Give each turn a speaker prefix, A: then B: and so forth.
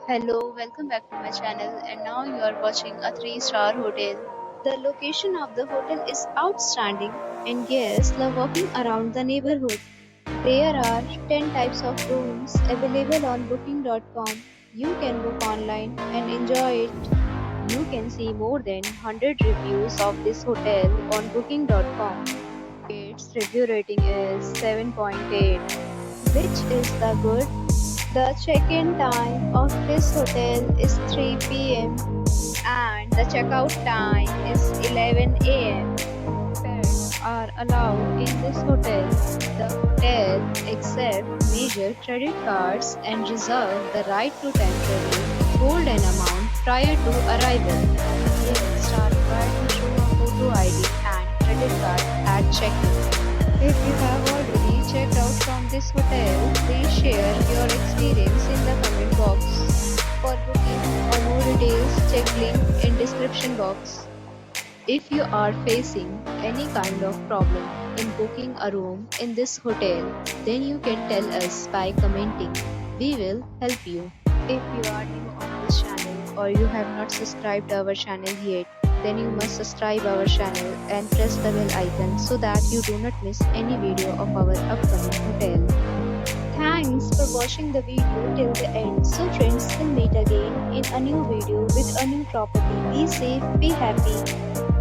A: Hello, welcome back to my channel, and now you are watching a 3-star hotel. The location of the hotel is outstanding and guests love walking around the neighborhood. There are 10 types of rooms available on booking.com. You can book online and enjoy it. You can see more than 100 reviews of this hotel on booking.com. Its review rating is 7.8, which is the good. The check-in time of this hotel is 3 p.m. and the checkout time is 11 a.m. Pets are allowed in this hotel. The hotel accepts major credit cards and reserves the right to temporarily hold an amount prior to arrival. Guests are required to show a photo ID and credit card at check-in. If you have already checked out from this hotel, please share your experience in the comment box. For booking or more details, check link in description box. If you are facing any kind of problem in booking a room in this hotel, then you can tell us by commenting. We will help you. If you are new on this channel or you have not subscribed our channel yet, then you must subscribe our channel and press the bell icon so that you do not miss any video of our upcoming hotel. Thanks for watching the video till the end. So friends, will meet again in a new video with a new property. Be safe, be happy.